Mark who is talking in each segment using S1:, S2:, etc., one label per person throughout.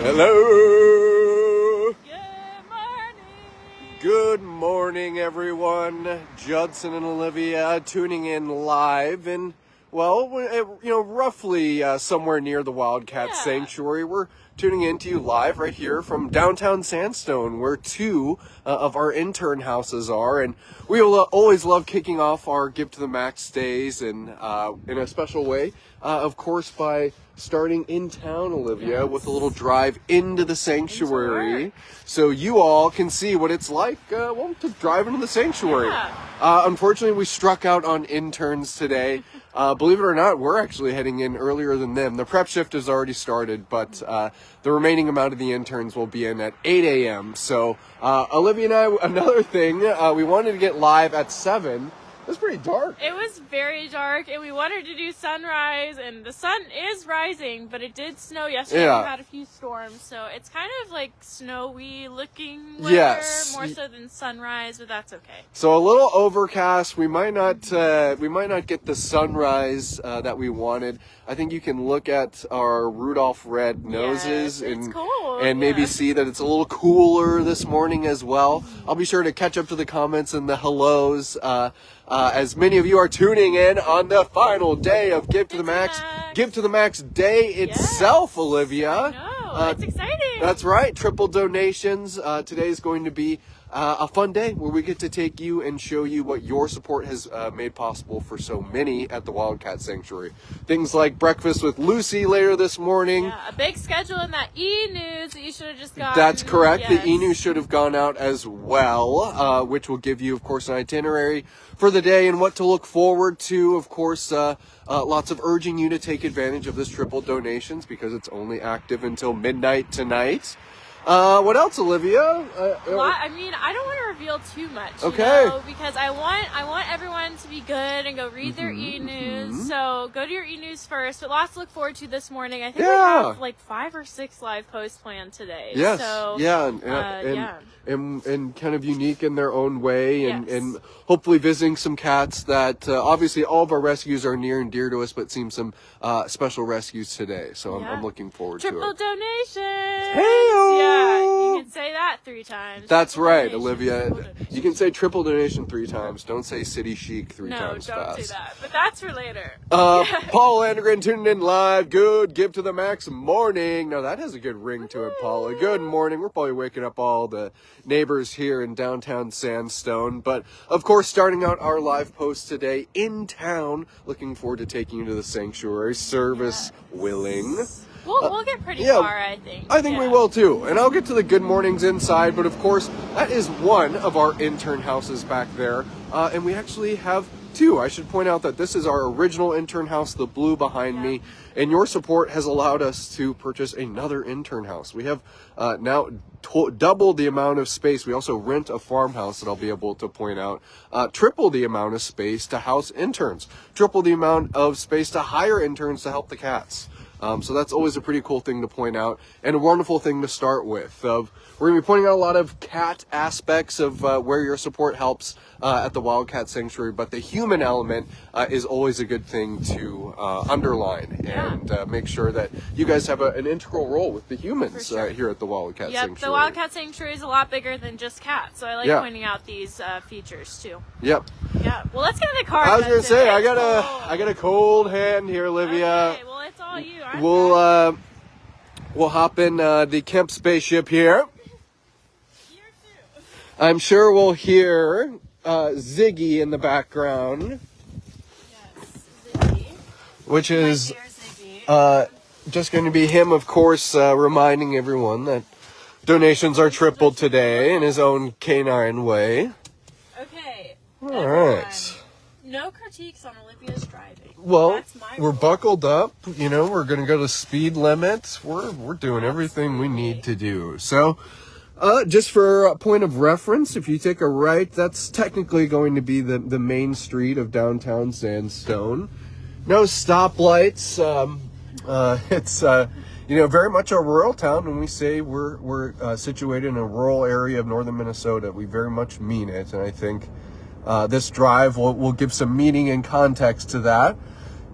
S1: Hello.
S2: Good morning.
S1: Good morning, everyone. Judson and Olivia tuning in live and, well, roughly somewhere near the Wildcat Sanctuary. We're tuning in to you live right here from downtown Sandstone, where two of our intern houses are. And we will always love kicking off our Give to the Max days and in a special way, of course, by starting in town, Olivia, with a little drive into the sanctuary, so you all can see what it's like, to drive into the sanctuary. Unfortunately, we struck out on interns today. Believe it or not, we're actually heading in earlier than them. The prep shift has already started, but the remaining amount of the interns will be in at 8 a.m. So Olivia and I, another thing, we wanted to get live at 7. It was pretty dark.
S2: It was very dark, and we wanted to do sunrise, and the sun is rising, but it did snow yesterday.
S1: Yeah.
S2: We had a few storms, so it's kind of like snowy looking weather, more so than sunrise, but that's okay.
S1: So a little overcast. We might not get the sunrise that we wanted. I think you can look at our Rudolph red noses and maybe see that it's a little cooler this morning as well. I'll be sure to catch up to the comments and the hellos. As many of you are tuning in on the final day of Give to the Max. Give to the Max day itself, Olivia.
S2: I know, it's exciting.
S1: That's right, triple donations. Today is going to be a fun day where we get to take you and show you what your support has made possible for so many at the Wildcat Sanctuary. Things like breakfast with Lucy later this morning.
S2: Yeah, a big schedule in that e-news that you should have just gotten.
S1: That's correct. Yes. The e-news should have gone out as well, which will give you, of course, an itinerary for the day and what to look forward to. Of course, lots of urging you to take advantage of this triple donations because it's only active until midnight tonight. What else, Olivia?
S2: I don't want to reveal too much, because I want everyone to be good and go read their e-news. So go to your e-news first. But lots to look forward to this morning. I think we have like 5 or 6 live posts planned today.
S1: Yes.
S2: So,
S1: and kind of unique in their own way, and hopefully visiting some cats that obviously all of our rescues are near and dear to us, but seem some special rescues today. So I'm looking forward to it.
S2: Triple donation.
S1: Hey.
S2: Yeah, you can say that 3 times.
S1: That's right, Olivia. You can say triple donation 3 times. Don't say city chic 3 times fast.
S2: No, don't say that. But that's for later.
S1: Paul Landgren tuning in live. Good Give to the Max morning. Now that has a good ring to it, Paula. Good morning. We're probably waking up all the neighbors here in downtown Sandstone. But of course, starting out our live post today in town. Looking forward to taking you to the sanctuary. Service willing.
S2: We'll get pretty far, I think.
S1: I think we will too. And I'll get to the good mornings inside. But of course, that is one of our intern houses back there. And we actually have 2. I should point out that this is our original intern house, the blue behind me. And your support has allowed us to purchase another intern house. We have now doubled the amount of space. We also rent a farmhouse that I'll be able to point out. Triple the amount of space to house interns. Triple the amount of space to hire interns to help the cats. So that's always a pretty cool thing to point out and a wonderful thing to start with. We're going to be pointing out a lot of cat aspects of where your support helps at the Wildcat Sanctuary, but the human element is always a good thing to underline and make sure that you guys have an integral role with the humans here at the Wildcat Sanctuary.
S2: The Wildcat Sanctuary is a lot bigger than just cats, so I like pointing out these features too.
S1: Yep.
S2: Yeah. Well, let's get in the car.
S1: I was going to say, I got a cold hand here, Olivia.
S2: Okay, well, it's all you.
S1: We'll hop in the Kemp spaceship here. I'm sure we'll hear Ziggy in the background.
S2: Yes, Ziggy.
S1: Which is just going to be him, of course, reminding everyone that donations are tripled today in his own canine way.
S2: Okay.
S1: All right.
S2: No critiques on Olivia's driving.
S1: Well, we're buckled up. You know, we're going to go to speed limits. We're doing everything we need to do. So, just for a point of reference, if you take a right, that's technically going to be the main street of downtown Sandstone. No stoplights. It's very much a rural town. When we say we're situated in a rural area of northern Minnesota, we very much mean it. And I think this drive will give some meaning and context to that.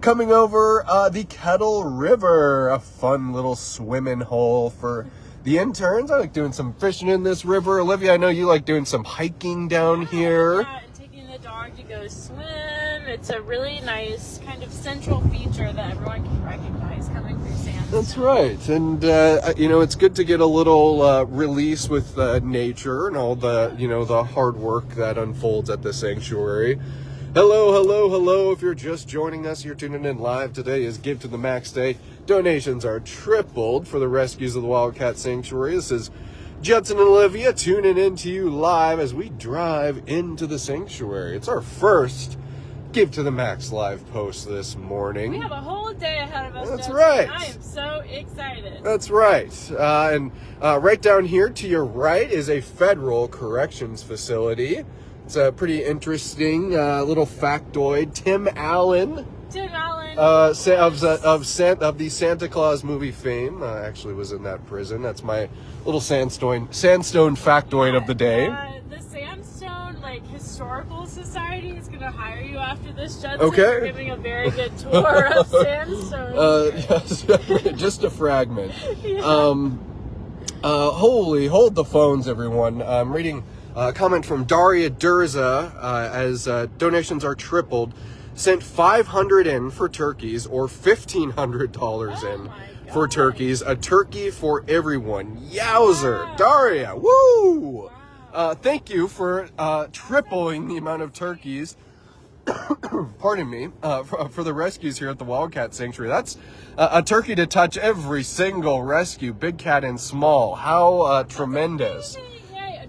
S1: coming over the Kettle River, a fun little swimming hole for the interns. I like doing some fishing in this river. Olivia, I know you like doing some hiking down here.
S2: Yeah, and taking the dog to go swim. It's a really nice kind of central feature that everyone can recognize coming through Sandstone.
S1: That's right. And, it's good to get a little release with nature and all the, the hard work that unfolds at the sanctuary. Hello. If you're just joining us, you're tuning in live. Today is Give to the Max Day. Donations are tripled for the rescues of the Wildcat Sanctuary. This is Judson and Olivia tuning in to you live as we drive into the sanctuary. It's our first Give to the Max live post this morning.
S2: We have a whole day ahead of us.
S1: That's
S2: Judson.
S1: right.
S2: I am so excited.
S1: That's right. And right down here to your right is a federal corrections facility. It's a pretty interesting little factoid. Tim Allen. Of the Santa Claus movie fame, actually was in that prison. That's my little Sandstone factoid of the day.
S2: The Sandstone Historical Society is going to hire you after this, Judson.
S1: Okay.
S2: You're giving a very good tour of Sandstone.
S1: Yes, just a fragment.
S2: Yeah.
S1: Hold the phones, everyone. I'm reading a comment from Daria Durza as donations are tripled. Sent $500 in for turkeys, or $1,500 in for turkeys. A turkey for everyone. Yowzer. Wow. Daria, woo! Wow. Thank you for tripling the amount of turkeys, pardon me, for the rescues here at the Wildcat Sanctuary. That's a turkey to touch every single rescue, big cat and small. How tremendous.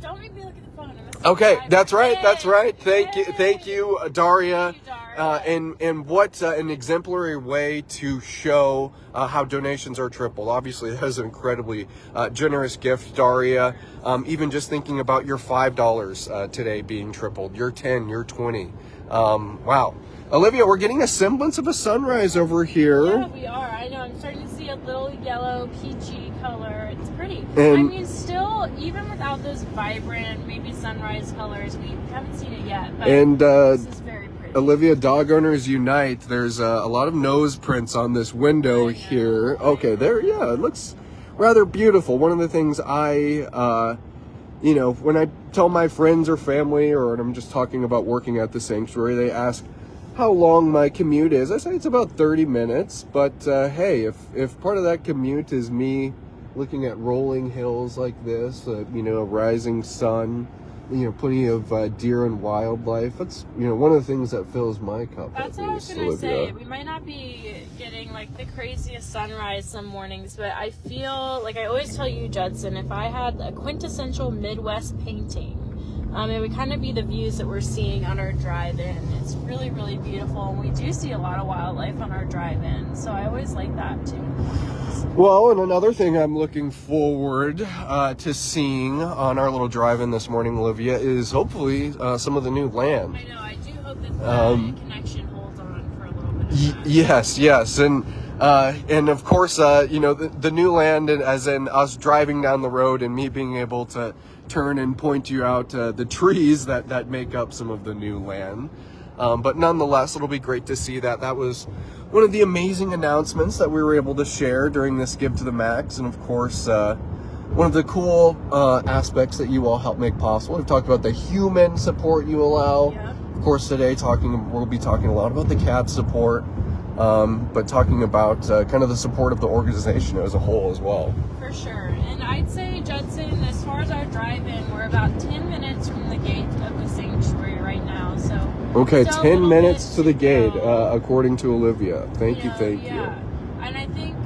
S2: Don't make me look at the phone.
S1: Okay, that's right. Thank you, Daria. And what an exemplary way to show how donations are tripled. Obviously, that is an incredibly generous gift, Daria. Even just thinking about your $5 today being tripled, your 10, your 20. Wow. Olivia, we're getting a semblance of a sunrise over here.
S2: Yeah, we are. I know. I'm starting to see a little yellow, peachy color. It's pretty. I mean, still, even without those vibrant, maybe sunrise colors, we haven't seen it yet. But this is very pretty.
S1: Olivia, dog owners unite. There's a lot of nose prints on this window here. Okay, there. Yeah, it looks rather beautiful. One of the things when I tell my friends or family, or when I'm just talking about working at the sanctuary, they ask how long my commute is. I say it's about 30 minutes, but hey, if part of that commute is me looking at rolling hills like this, a rising sun, plenty of deer and wildlife, that's one of the things that fills my cup.
S2: That's what I was gonna say. We might not be getting the craziest sunrise some mornings, but I feel like I always tell you, Judson, if I had a quintessential Midwest painting, it would kind of be the views that we're seeing on our drive-in. It's really, really beautiful, and we do see a lot of wildlife on our drive-in, so I always like that too.
S1: Well, and another thing I'm looking forward to seeing on our little drive-in this morning, Olivia, is hopefully some of the new land.
S2: I know. I do hope that the connection holds on for a little bit of time.
S1: Yes, and of course, the new land, as in us driving down the road and me being able to turn and point you out the trees that make up some of the new land. But nonetheless, it'll be great to see that. That was one of the amazing announcements that we were able to share during this Give to the Max. And of course, one of the cool aspects that you all help make possible. We've talked about the human support you allow.
S2: Yeah.
S1: Of course, today we'll be talking a lot about the cat support, but talking about kind of the support of the organization as a whole as well.
S2: For sure. And I'd say, Judson, as far as our drive-in, we're about 10 minutes from the gate of the sanctuary right now. So
S1: okay, 10 minutes to the gate, according to Olivia. Thank you.
S2: And I think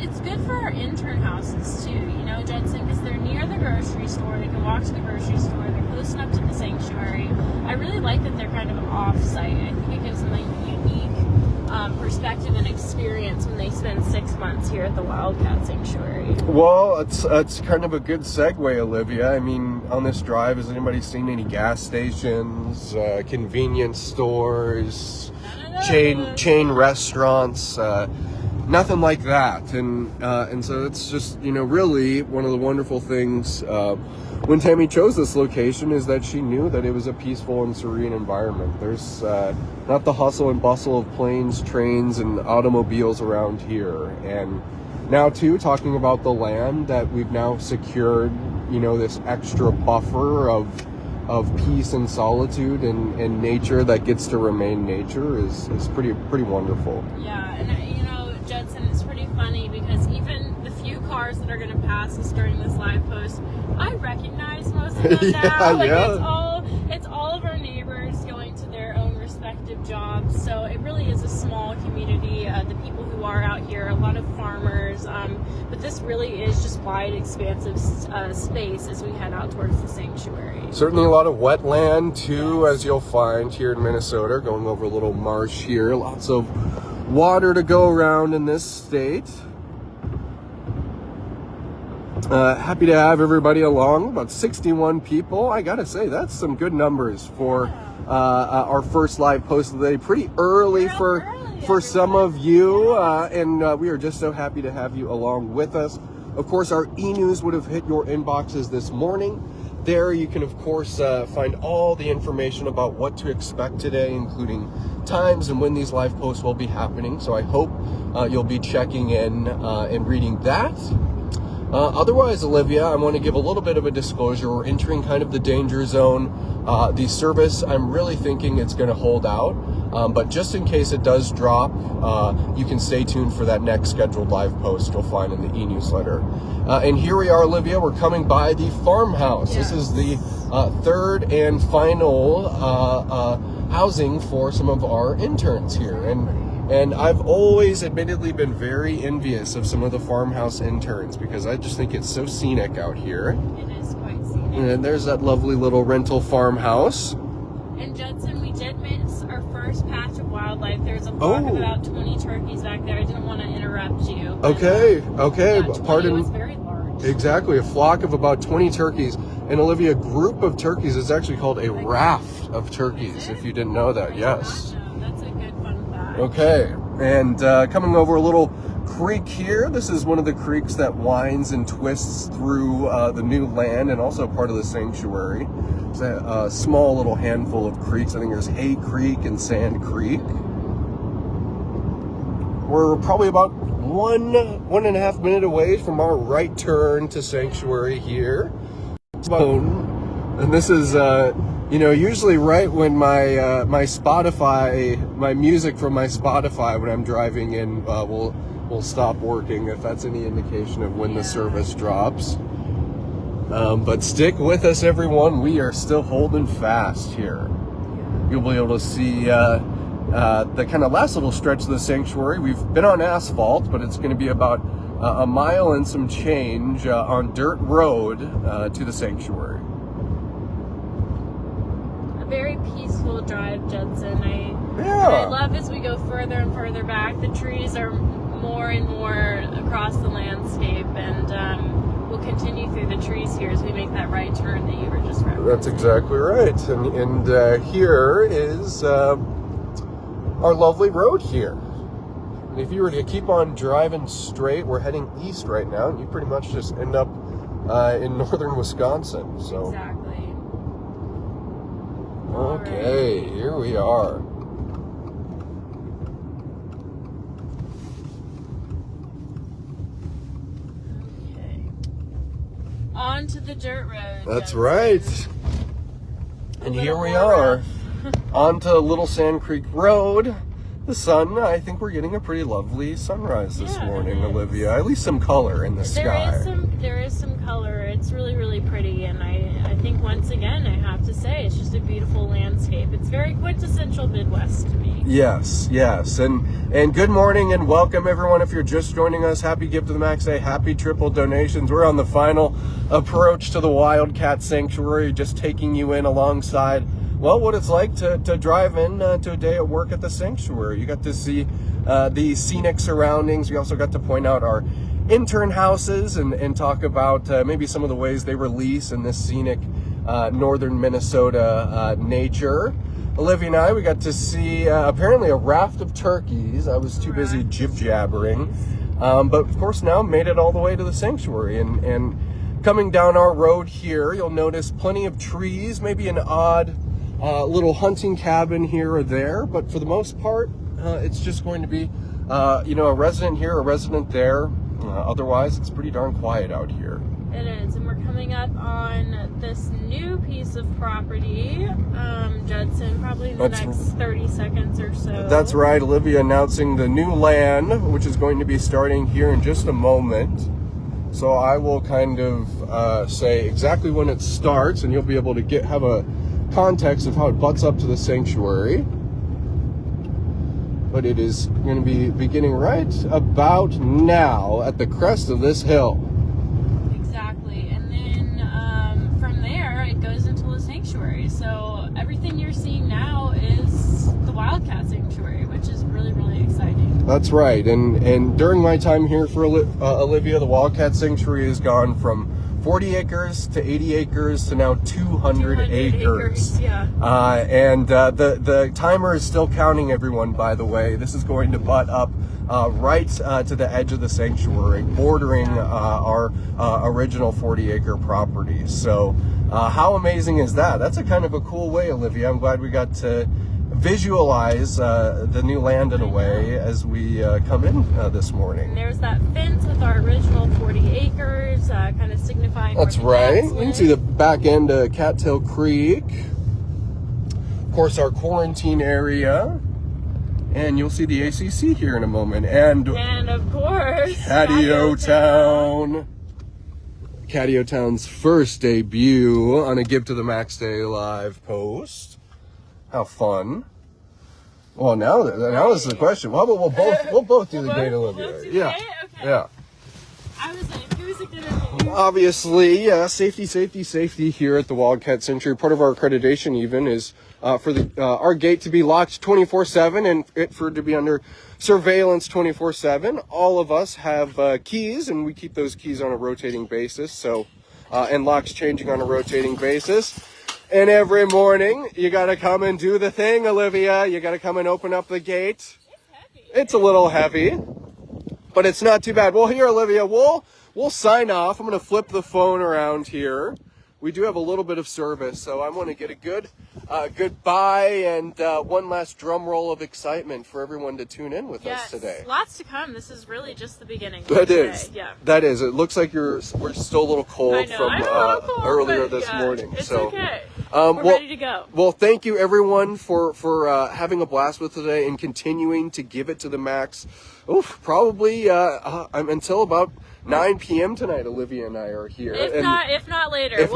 S2: it's good for our intern houses too, Judson, because they're near the grocery store. They can walk to the grocery store. They're close enough to the sanctuary. I really like that they're kind of off-site. I think it gives them a unique perspective and experience when they spend 6 months here at the Wildcat Sanctuary.
S1: Well, it's kind of a good segue, Olivia. I mean, on this drive, has anybody seen any gas stations, convenience stores, chain restaurants? Nothing like that, and so it's just really one of the wonderful things when Tammy chose this location is that she knew that it was a peaceful and serene environment. There's not the hustle and bustle of planes, trains, and automobiles around here. And now, too, talking about the land that we've now secured, you know, this extra buffer of peace and solitude and nature that gets to remain nature is pretty wonderful.
S2: Yeah, and you know, Judson, it's pretty funny because even the few cars that are going to pass us during this live post, I recognize most of them now. It's all of our neighbors going to their own respective jobs. So it really is a small community. The people who are out here, a lot of farmers, but this really is just wide, expansive space as we head out towards the sanctuary.
S1: Certainly a lot of wetland too, as you'll find here in Minnesota. Going over a little marsh here, lots of water to go around in this state. Happy to have everybody along. About 61 people. I gotta say, that's some good numbers for our first live post of the day. Pretty early for some of you, and we are just so happy to have you along with us. Of course, our e-news would have hit your inboxes this morning. There you can, of course, find all the information about what to expect today, including times and when these live posts will be happening. So I hope you'll be checking in and reading that. Otherwise, Olivia, I want to give a little bit of a disclosure. We're entering kind of the danger zone. The service, I'm really thinking it's going to hold out. But just in case it does drop, you can stay tuned for that next scheduled live post you'll find in the e-newsletter. And here we are, Olivia. We're coming by the farmhouse. Yes. This is the third and final housing for some of our interns here. And I've always admittedly been very envious of some of the farmhouse interns because I just think it's so scenic out here.
S2: It is quite scenic.
S1: And there's that lovely little rental farmhouse.
S2: And Judson, we did miss our first patch of wildlife. There's a flock of about 20 turkeys back there. I didn't want to interrupt you.
S1: Okay.
S2: Yeah, pardon. It was very large.
S1: Exactly, a flock of about 20 turkeys. And Olivia, a group of turkeys is actually called a raft of turkeys, if you didn't know that. Yes.
S2: That's a good fun fact.
S1: Okay, and coming over a little creek here. This is one of the creeks that winds and twists through the new land and also part of the sanctuary. It's a small little handful of creeks. I think there's Hay Creek and Sand Creek. We're probably about one and a half minute away from our right turn to sanctuary here. And this is usually right when my my music from my Spotify when I'm driving in will stop working, if that's any indication of when the service drops. But stick with us, everyone. We are still holding fast here. You'll be able to see the kind of last little stretch of the sanctuary. We've been on asphalt, but it's going to be about a mile and some change on dirt road to the sanctuary.
S2: A very peaceful drive, Judson. I love as we go further and further back. The trees are more and more across the landscape, and we'll continue through the trees here as we make that right turn that you were just referencing.
S1: That's exactly right. And here is our lovely road here. And if you were to keep on driving straight, we're heading east right now, and you pretty much just end up in northern Wisconsin. So.
S2: Exactly.
S1: Okay,
S2: right.
S1: Here we are.
S2: Okay. On to the dirt road.
S1: That's right. And here we are. On to Little Sand Creek Road. The sun, I think we're getting a pretty lovely sunrise this morning, Olivia. At least some color in the sky.
S2: There is some color. It's really, really pretty. And I think once again, I have to say, it's just a beautiful landscape. It's very quintessential Midwest to me.
S1: Yes. And good morning and welcome, everyone. If you're just joining us, happy Gift of the Max Day, happy triple donations. We're on the final approach to the Wildcat Sanctuary, just taking you in alongside what it's like to drive in to a day at work at the sanctuary. You got to see the scenic surroundings. We also got to point out our intern houses and talk about maybe some of the ways they release in this scenic northern Minnesota nature. Olivia and I, we got to see apparently a raft of turkeys. I was too busy jib-jabbering. But of course now made it all the way to the sanctuary. And coming down our road here, you'll notice plenty of trees, maybe an odd little hunting cabin here or there, but for the most part, it's just going to be, a resident here, a resident there. Otherwise, it's pretty darn quiet out here.
S2: It is, and we're coming up on this new piece of property, Judson, probably in the next 30 seconds or so.
S1: That's right, Olivia announcing the new land, which is going to be starting here in just a moment. So I will kind of say exactly when it starts, and you'll be able to have a context of how it butts up to the sanctuary. But it is going to be beginning right about now at the crest of this hill.
S2: Exactly. And then from there, it goes into the sanctuary. So everything you're seeing now is the Wildcat Sanctuary, which is really, really exciting.
S1: That's right. And during my time here for Olivia, the Wildcat Sanctuary has gone from 40 acres to 80 acres to now 200 acres.
S2: Yeah.
S1: And the timer is still counting, everyone, by the way. This is going to butt up right to the edge of the sanctuary, bordering our original 40-acre property. So how amazing is that? That's a kind of a cool way, Olivia. I'm glad we got to visualize the new land in a way as we come in this morning.
S2: And there's that fence with our original 40 acres, kind of signifying.
S1: That's right. You can see the back end of Cattail Creek. Of course, our quarantine area. And you'll see the ACC here in a moment. And
S2: of course,
S1: Catio Town. Catio Town's first debut on a Give to the Max Day live post. How fun. Well, now is the question. Well, we'll both do the gate, Olivia.
S2: Yeah. Okay.
S1: Yeah.
S2: I was like, who's it gonna be?
S1: Obviously, safety here at the Wildcat Sanctuary. Part of our accreditation even is for our gate to be locked 24/7 and it for it to be under surveillance 24/7. All of us have keys, and we keep those keys on a rotating basis. So, and locks changing on a rotating basis. And every morning, you gotta come and do the thing, Olivia. You gotta come and open up the gate.
S2: It's heavy.
S1: It's a little heavy, but it's not too bad. Well, here, Olivia, we'll sign off. I'm gonna flip the phone around here. We do have a little bit of service, so I want to get a good goodbye and one last drum roll of excitement for everyone to tune in with us today.
S2: Lots to come. This is really just the beginning.
S1: That is.
S2: Today. Yeah.
S1: That is. It looks like we're still a little cold from earlier this morning.
S2: It's
S1: so
S2: okay.
S1: We're
S2: ready to go.
S1: Well, thank you everyone for having a blast with today and continuing to give it to the max. Probably until about 9 p.m. tonight. Olivia and I are here.
S2: If not later.
S1: If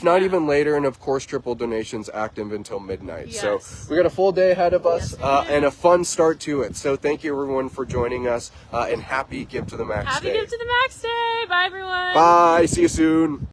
S1: not even later, and of course, triple donations active until midnight.
S2: Yes.
S1: So we got a full day ahead of us
S2: Yes,
S1: and a fun start to it. So thank you everyone for joining us and happy Give to the Max Day.
S2: Happy Give to the Max Day. Bye everyone.
S1: Bye. See you soon.